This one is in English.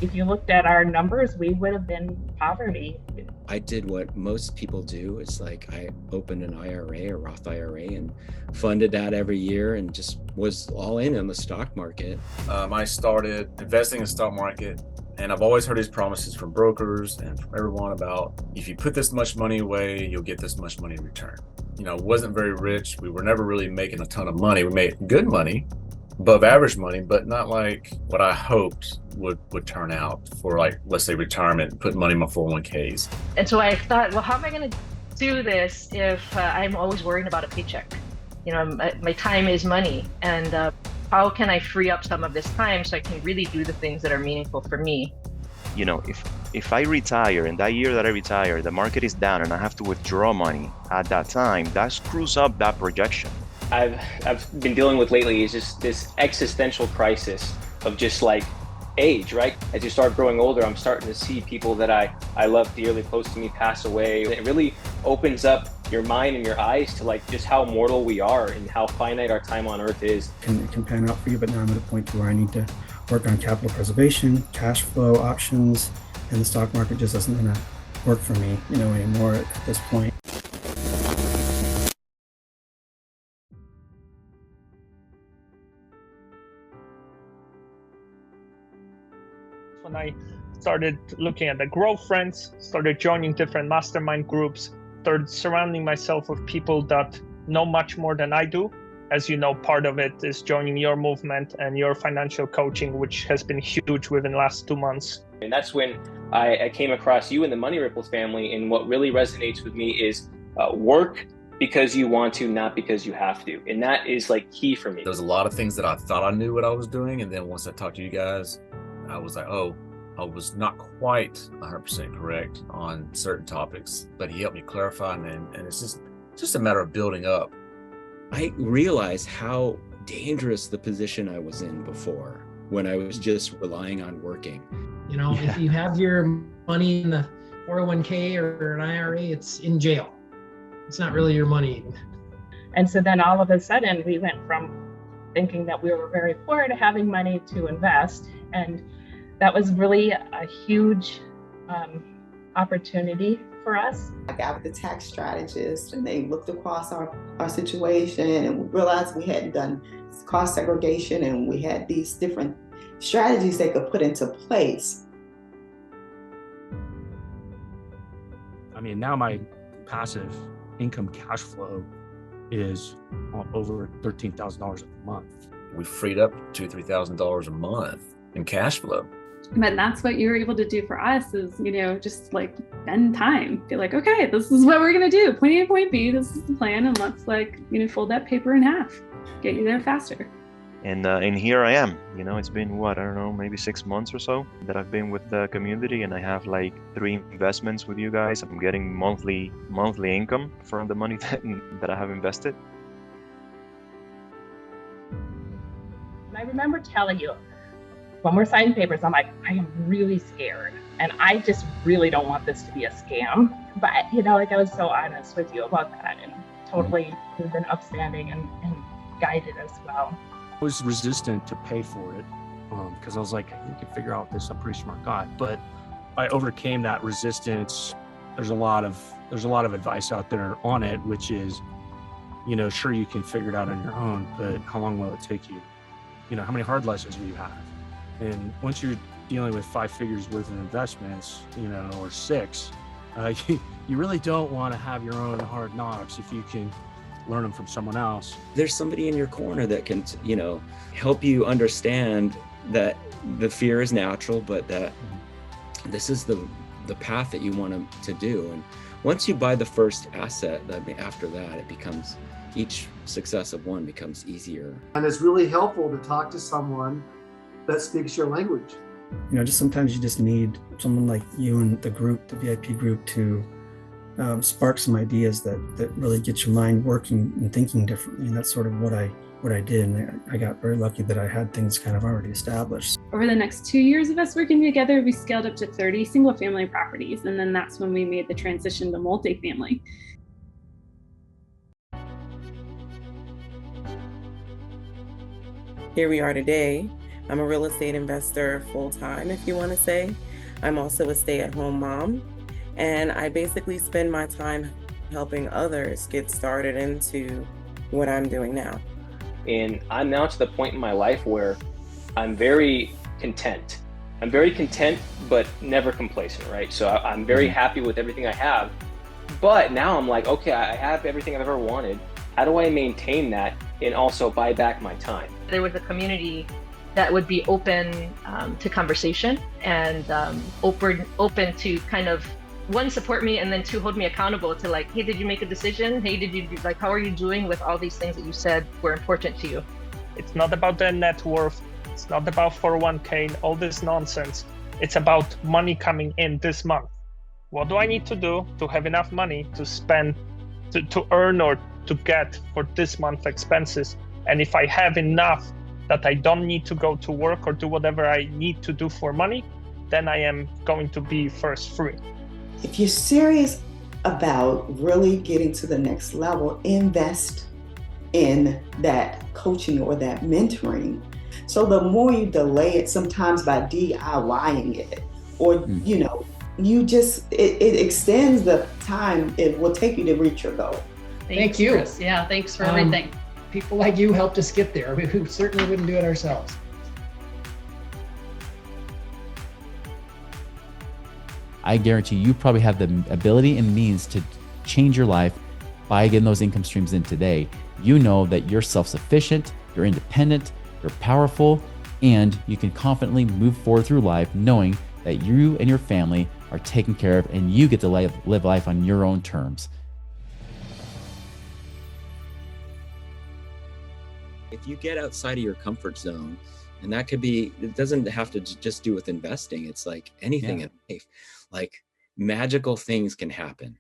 If you looked at our numbers, we would have been poverty. I did what most people do. It's like I opened an IRA, a Roth IRA, and funded that every year and just was all in on the stock market. I started investing in the stock market, and I've always heard these promises from brokers and from everyone about if you put this much money away, you'll get this much money in return. Wasn't very rich. We were never really making a ton of money. We made good money, above average money, but not like what I hoped would turn out for, like, let's say retirement, putting money in my 401ks. And so I thought, well, how am I going to do this if I'm always worrying about a paycheck? My time is money, and how can I free up some of this time so I can really do the things that are meaningful for me? If I retire, and that year that I retire, the market is down and I have to withdraw money at that time, that screws up that projection. I've been dealing with lately is just this existential crisis of just like age, right? As you start growing older, I'm starting to see people that I love dearly close to me pass away. It really opens up your mind and your eyes to like just how mortal we are and how finite our time on earth is. It can pan out for you, but now I'm at a point where I need to work on capital preservation, cash flow options, and the stock market just isn't going to work for me, anymore at this point. When I started looking at the growth friends, started joining different mastermind groups, started surrounding myself with people that know much more than I do. As you know, part of it is joining your movement and your financial coaching, which has been huge within the last 2 months. And that's when I came across you and the Money Ripples family. And what really resonates with me is work because you want to, not because you have to. And that is like key for me. There's a lot of things that I thought I knew what I was doing. And then once I talked to you guys, I was like, oh, I was not quite 100% correct on certain topics, but he helped me clarify. And it's just a matter of building up. I realized how dangerous the position I was in before, when I was just relying on working. If you have your money in the 401k or an IRA, it's in jail. It's not really your money. And so then all of a sudden we went from thinking that we were very poor to having money to invest. And that was really a huge opportunity for us. I got with the tax strategist and they looked across our situation and we realized we hadn't done cost segregation and we had these different strategies they could put into place. I mean, now my passive income cash flow is over $13,000 a month. We freed up $2,000-3,000 a month in cash flow. But that's what you were able to do for us is, just like spend time. Be like, okay, this is what we're going to do. Point A to point B, this is the plan. And let's fold that paper in half, get you there faster. And here I am, it's been I don't know, maybe 6 months or so that I've been with the community, and I have like 3 investments with you guys. I'm getting monthly income from the money that I have invested. And I remember telling you, when we're signing papers, I'm like, I am really scared. And I just really don't want this to be a scam. But, I was so honest with you about that, and totally you've been upstanding and guided as well. I was resistant to pay for it because I was like, you can figure out this. I'm a pretty smart guy. But I overcame that resistance. There's a lot of advice out there on it, which is, sure, you can figure it out on your own, but how long will it take you? How many hard lessons will you have? And once you're dealing with 5 figures worth of investments, or 6, you really don't want to have your own hard knocks if you can learn them from someone else. There's somebody in your corner that can, help you understand that the fear is natural, but that this is the path that you want to do. And once you buy the first asset, after that, it becomes, each successive one becomes easier. And it's really helpful to talk to someone that speaks your language. Just sometimes you just need someone like you and the group, the VIP group, to spark some ideas that really get your mind working and thinking differently. And that's sort of what I did. And I got very lucky that I had things kind of already established. Over the next 2 years of us working together, we scaled up to 30 single family properties. And then that's when we made the transition to multifamily. Here we are today I'm a real estate investor full time, if you want to say. I'm also a stay-at-home mom, and I basically spend my time helping others get started into what I'm doing now. And I'm now to the point in my life where I'm very content. I'm very content, but never complacent, right? So I'm very happy with everything I have. But now I'm like, okay, I have everything I've ever wanted. How do I maintain that and also buy back my time? There was a community that would be open to conversation and open to kind of, one, support me, and then two, hold me accountable to like, hey, did you make a decision? Hey, did you, like, how are you doing with all these things that you said were important to you? It's not about the net worth. It's not about 401k and all this nonsense. It's about money coming in this month. What do I need to do to have enough money to spend, to earn or to get for this month's expenses? And if I have enough that I don't need to go to work or do whatever I need to do for money, then I am going to be first free. If you're serious about really getting to the next level, invest in that coaching or that mentoring. So the more you delay it, sometimes by DIYing it, or you just, it extends the time it will take you to reach your goal. Thank you. Chris. Yeah, thanks for everything. People like you helped us get there. We certainly wouldn't do it ourselves. I guarantee you probably have the ability and means to change your life by getting those income streams in today. You know that you're self-sufficient, you're independent, you're powerful, and you can confidently move forward through life knowing that you and your family are taken care of and you get to live life on your own terms. If you get outside of your comfort zone, and that could be, it doesn't have to just do with investing. It's like anything in life, like magical things can happen.